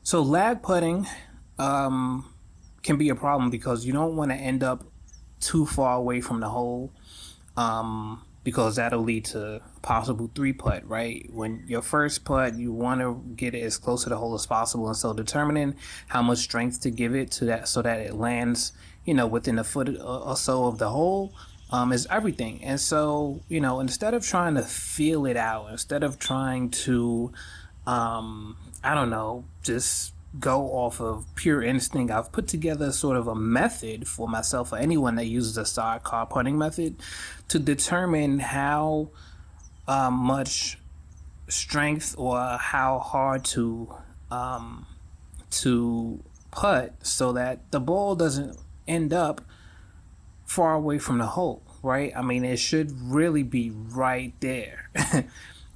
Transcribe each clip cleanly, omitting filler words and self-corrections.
So lag putting can be a problem because you don't want to end up too far away from the hole, because that'll lead to possible three putt, right? When your first putt, you want to get it as close to the hole as possible, and so determining how much strength to give it to that so that it lands, within a foot or so of the hole, is everything. And so, instead of trying to feel it out, instead of trying to, I don't know, just go off of pure instinct, I've put together sort of a method for myself or anyone that uses a sidecar putting method to determine how much strength or how hard to putt so that the ball doesn't end up far away from the hole, right? I mean, it should really be right there.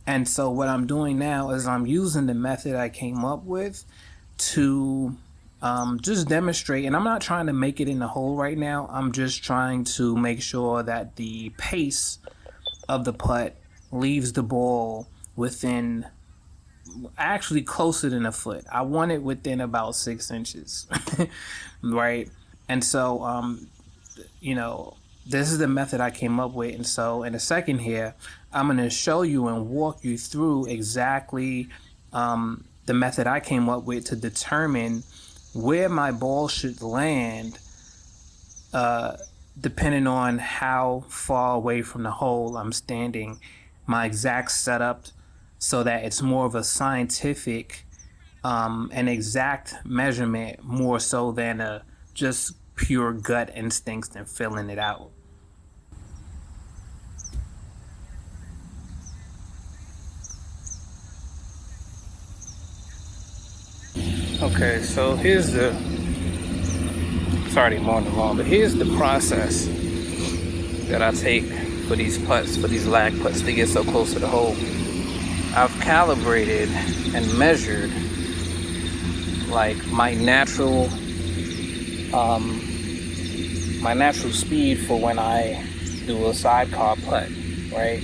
And so what I'm doing now is I'm using the method I came up with to just demonstrate. And I'm not trying to make it in the hole right now. I'm just trying to make sure that the pace of the putt leaves the ball within, actually closer than a foot. I want it within about 6 inches, right? And so, this is the method I came up with. And so in a second here, I'm going to show you and walk you through exactly the method I came up with to determine where my ball should land, depending on how far away from the hole I'm standing, my exact setup, so that it's more of a scientific, an exact measurement more so than a just pure gut instincts and filling it out. Okay, so sorry I'm on the wrong, but here's the process that I take for these putts, for these lag putts to get so close to the hole. I've calibrated and measured like my natural speed for when I do a sidecar putt, right?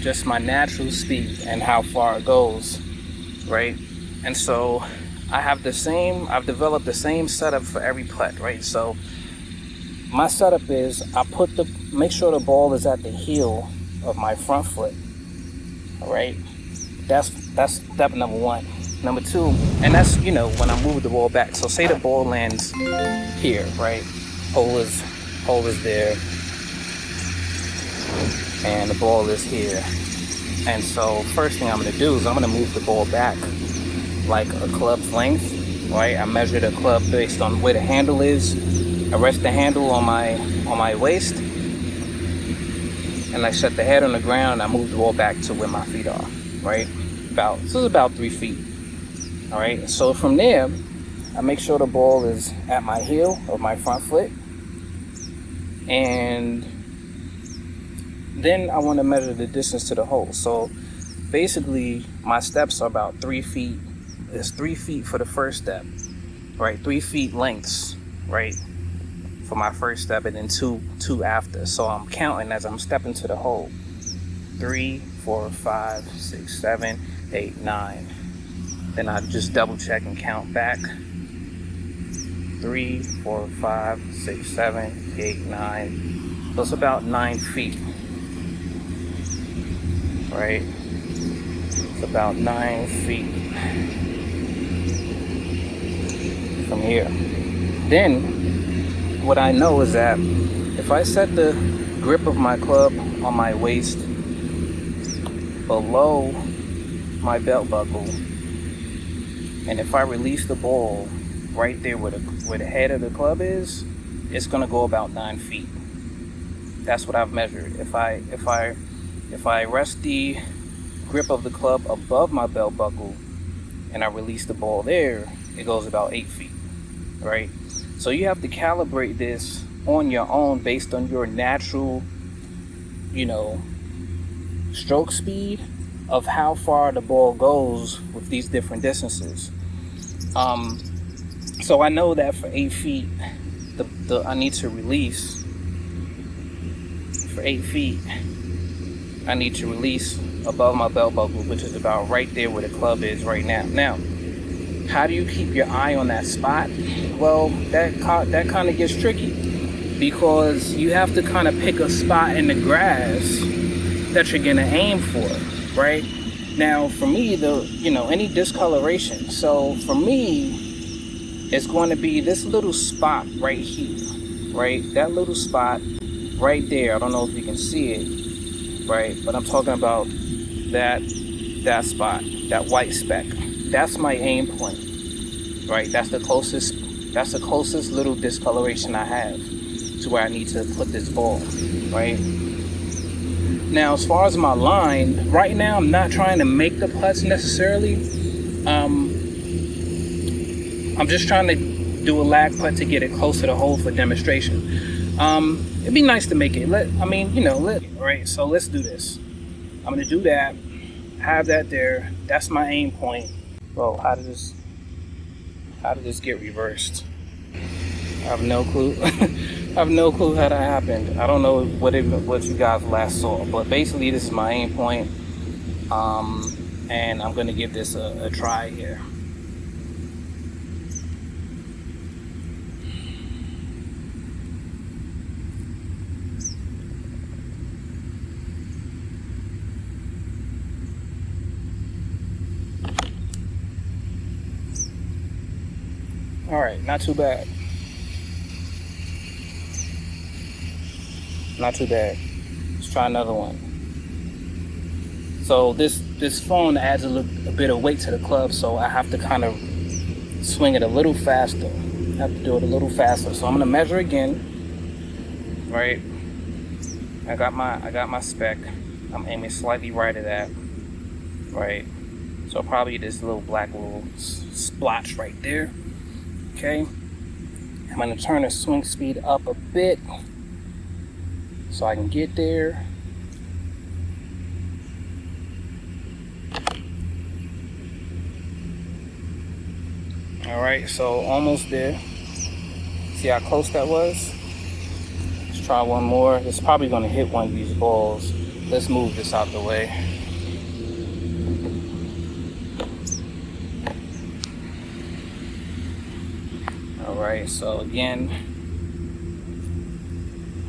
Just my natural speed and how far it goes, right? And so I've developed the same setup for every putt, right? So my setup is make sure the ball is at the heel of my front foot, all right? That's step number one. Number two, and that's, when I move the ball back. So say the ball lands here, right? Hole is there, and the ball is here. And so first thing I'm gonna do is I'm gonna move the ball back like a club's length, right? I measure the club based on where the handle is. I rest the handle on my waist, and I set the head on the ground. I move the ball back to where my feet are, right? It's about 3 feet. All right. So from there, I make sure the ball is at my heel of my front foot, and then I want to measure the distance to the hole. So basically, my steps are about 3 feet. There's 3 feet for the first step, right? 3 feet lengths, right, for my first step, and then two after. So I'm counting as I'm stepping to the hole. 3, 4, 5, 6, 7, 8, 9. Then I just double check and count back. 3, 4, 5, 6, 7, 8, 9. So it's about 9 feet, right? It's about 9 feet from here. Then what I know is that if I set the grip of my club on my waist below my belt buckle, and if I release the ball right there where the head of the club is, it's gonna go about 9 feet. That's what I've measured. If I rest the grip of the club above my belt buckle and I release the ball there, it goes about 8 feet, right? So you have to calibrate this on your own based on your natural, stroke speed of how far the ball goes with these different distances. So I know that for 8 feet, I need to release. For 8 feet, I need to release above my belt buckle, which is about right there where the club is right now. Now, How do you keep your eye on that spot? Well, that kind of gets tricky, because you have to kind of pick a spot in the grass that you're gonna aim for, right? Now, for me, any discoloration. So for me, it's going to be this little spot right here, right? That little spot right there. I don't know if you can see it, right? But I'm talking about that spot, that white speck. That's my aim point, right? That's the closest little discoloration I have to where I need to put this ball, right? Now, as far as my line, right now I'm not trying to make the putts necessarily. I'm just trying to do a lag putt to get it closer to the hole for demonstration. It'd be nice to make it. Right? So let's do this. I'm gonna do that. Have that there. That's my aim point. Whoa! How did this get reversed? I have no clue. I have no clue how that happened. I don't know what you guys last saw, but basically this is my aim point. And I'm gonna give this a try here. All right, not too bad. Not too bad. Let's try another one. So this phone adds a bit of weight to the club, so I have to kind of swing it a little faster. I have to do it a little faster. So I'm gonna measure again. Right. I got my spec. I'm aiming slightly right at that. Right. So probably this little black little splotch right there. Okay, I'm going to turn the swing speed up a bit so I can get there. All right, so almost there. See how close that was? Let's try one more. It's probably going to hit one of these balls. Let's move this out the way. Alright, so again,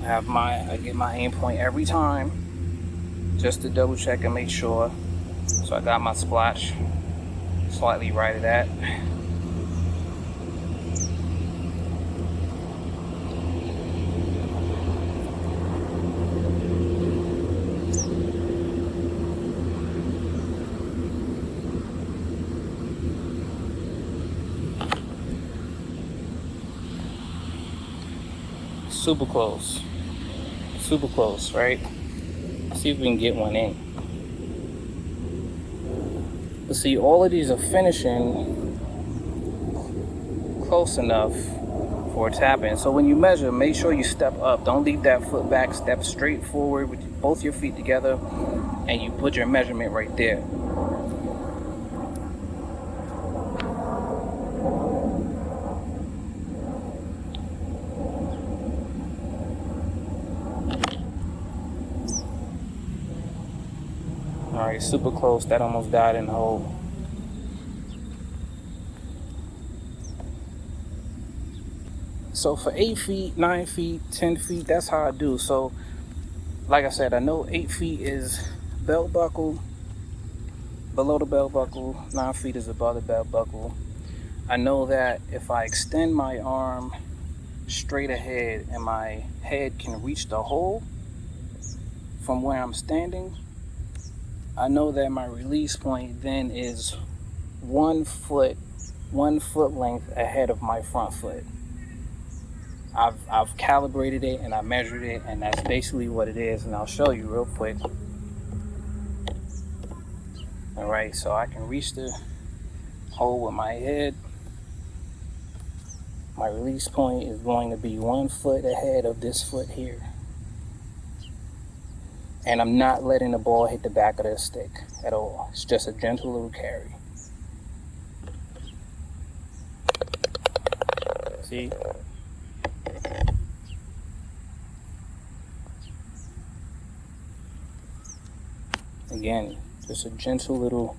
I get my aim point every time just to double check and make sure. So I got my splotch slightly right at that. Super close, right? See if we can get one in. But see, all of these are finishing close enough for a tap in. So when you measure, make sure you step up. Don't leave that foot back. Step straight forward with both your feet together, and you put your measurement right there. Alright, super close. That almost died in the hole. So for 8 feet, 9 feet, 10 feet, that's how I do. So, like I said, I know 8 feet is belt buckle, below the belt buckle, 9 feet is above the belt buckle. I know that if I extend my arm straight ahead and my head can reach the hole from where I'm standing, I know that my release point then is 1 foot length ahead of my front foot. I've calibrated it and I measured it, and that's basically what it is, and I'll show you real quick. Alright, so I can reach the hole with my head. My release point is going to be 1 foot ahead of this foot here. And I'm not letting the ball hit the back of the stick at all. It's just a gentle little carry. See? Again, just a gentle little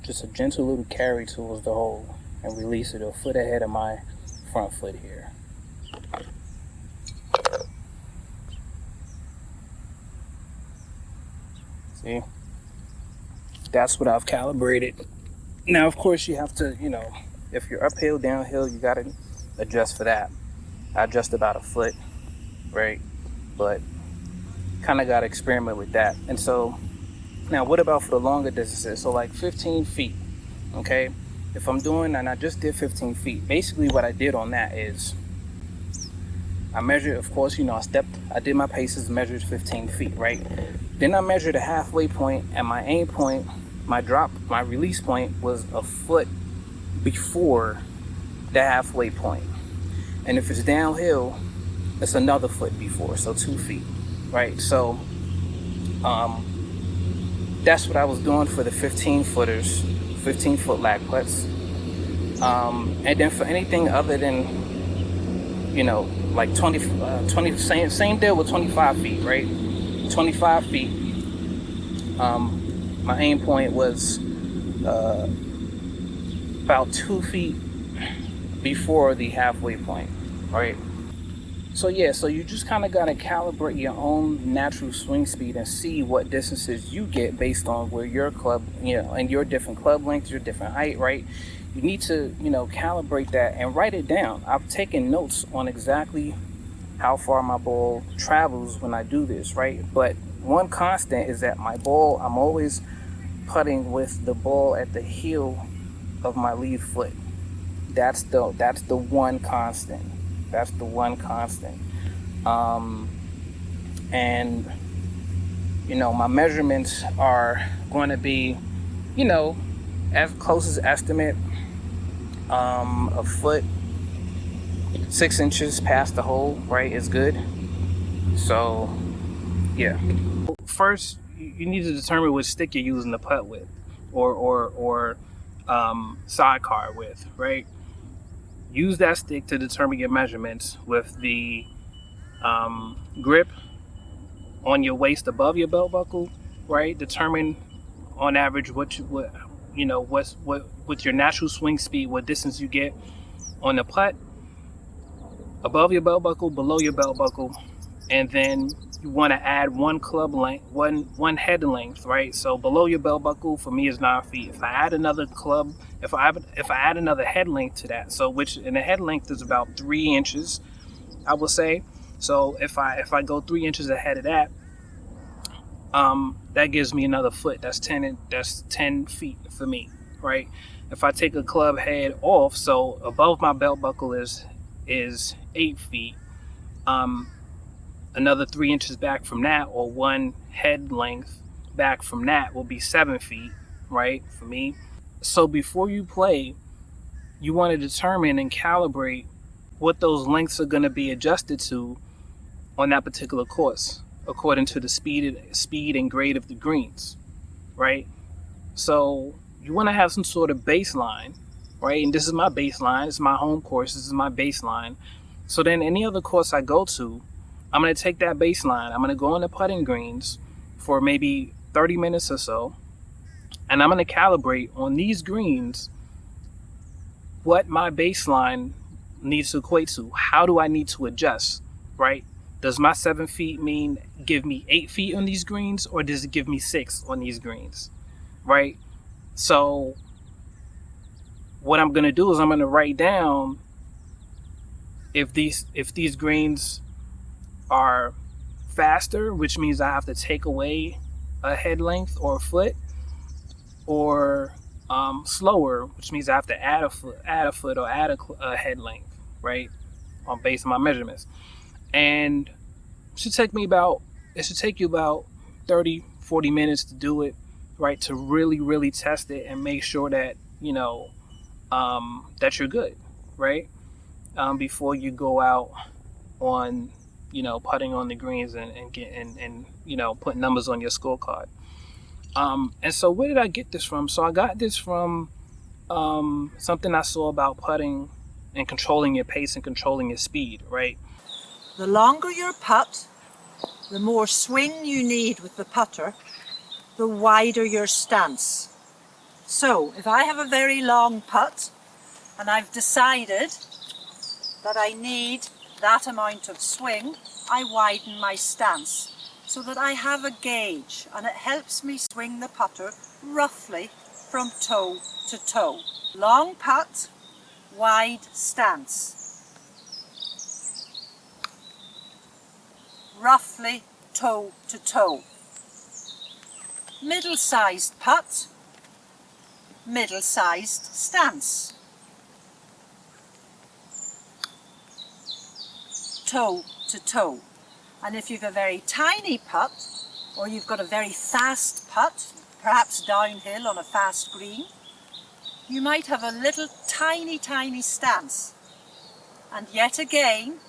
just a gentle little carry towards the hole and release it a foot ahead of my front foot here. See? That's what I've calibrated. Now, of course, you have to, if you're uphill, downhill, you got to adjust for that. I adjust about a foot, right? But kind of got to experiment with that. And so, now what about for the longer distances? So like 15 feet, okay? If I'm doing, and I just did 15 feet, basically what I did on that is I measured, of course, I did my paces, measured 15 feet, right? Then I measured a halfway point, and my aim point, my release point was a foot before the halfway point. And if it's downhill, it's another foot before, so 2 feet, right? So that's what I was doing for the 15-footers, 15-foot lag putts. And then for anything other than, like 20, same deal with 25 feet, right? 25 feet, my aim point was about 2 feet before the halfway point, right? So yeah, so you just kind of got to calibrate your own natural swing speed and see what distances you get based on where your club, and your different club lengths, your different height, right? You need to, calibrate that and write it down. I've taken notes on exactly how far my ball travels when I do this, right? But one constant is that my ball, I'm always putting with the ball at the heel of my lead foot. That's the one constant. That's the one constant. And my measurements are going to be, as close as estimate, a foot, 6 inches past the hole, right, is good. So yeah, first you need to determine which stick you're using to putt with, or sidecar with, right? Use that stick to determine your measurements with the grip on your waist above your belt buckle, right? Determine on average what's with your natural swing speed, what distance you get on the putt, above your belt buckle, below your belt buckle, and then you want to add one club length, one head length, right? So below your belt buckle for me is 9 feet. If I add another club, if I add another head length to that, so and the head length is about 3 inches, I will say. So if I go 3 inches ahead of that, that gives me another foot. That's 10 feet for me, right? If I take a club head off, so above my belt buckle is 8 feet. Another 3 inches back from that, or one head length back from that, will be 7 feet, right, for me. So before you play, you want to determine and calibrate what those lengths are going to be adjusted to on that particular course, according to the speed and grade of the greens, right? So you want to have some sort of baseline, right? And this is my baseline. This is my home course. This is my baseline. So then any other course I go to, I'm going to take that baseline. I'm going to go on the putting greens for maybe 30 minutes or so, and I'm going to calibrate on these greens what my baseline needs to equate to. How do I need to adjust, right? Does my 7 feet give me 8 feet on these greens, or does it give me 6 on these greens, right? So what I'm going to do is I'm going to write down if these greens are faster, which means I have to take away a head length or a foot, or slower, which means I have to add a foot or add a head length, right, on based on my measurements. And it should take you about 30-40 minutes to do it, right, to really test it and make sure that that you're good, right, before you go out on putting on the greens and put numbers on your scorecard. And so where did I get this from? So I got this from something I saw about putting and controlling your pace and controlling your speed, right? The longer your putt, the more swing you need with the putter, the wider your stance. So if I have a very long putt and I've decided that I need that amount of swing, I widen my stance so that I have a gauge, and it helps me swing the putter roughly from toe to toe. Long putt, wide stance. Roughly toe to toe. Middle-sized putt, middle-sized stance. Toe to toe. And if you've a very tiny putt, or you've got a very fast putt, perhaps downhill on a fast green, you might have a little tiny stance. And yet again,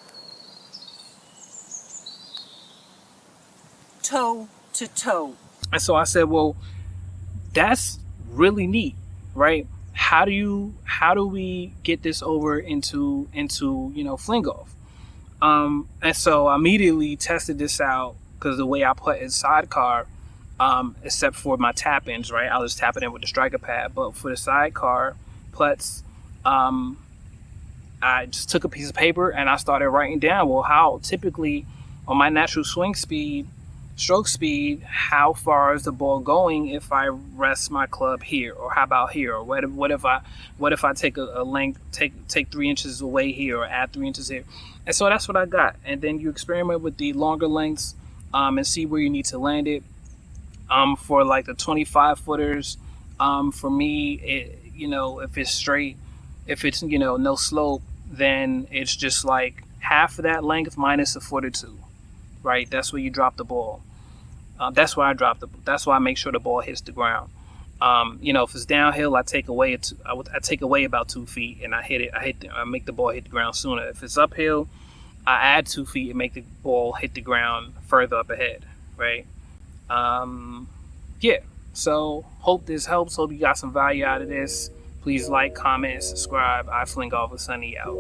toe to toe. And so I said, well, that's really neat, right? How do we get this over into FlingGolf? And so I immediately tested this out because the way I putt is sidecar, except for my tap-ins, right? I'll just tap it in with the striker pad. But for the sidecar putts, I just took a piece of paper and I started writing down, well, how typically on my natural swing speed, stroke speed, how far is the ball going if I rest my club here, or how about here, or what if I take a length, take 3 inches away here, or add 3 inches here. And so that's what I got. And then you experiment with the longer lengths and see where you need to land it. For like the 25 footers, for me, if it's straight, if it's no slope, then it's just like half of that length minus a foot or two, right? That's where you drop the ball. That's why I make sure the ball hits the ground. If it's downhill, I take away about 2 feet and I make the ball hit the ground sooner. If it's uphill, I add 2 feet and make the ball hit the ground further up ahead, right? Yeah. So hope this helps. Hope you got some value out of this. Please like, comment, and subscribe. I FlingGolf with Sunny out.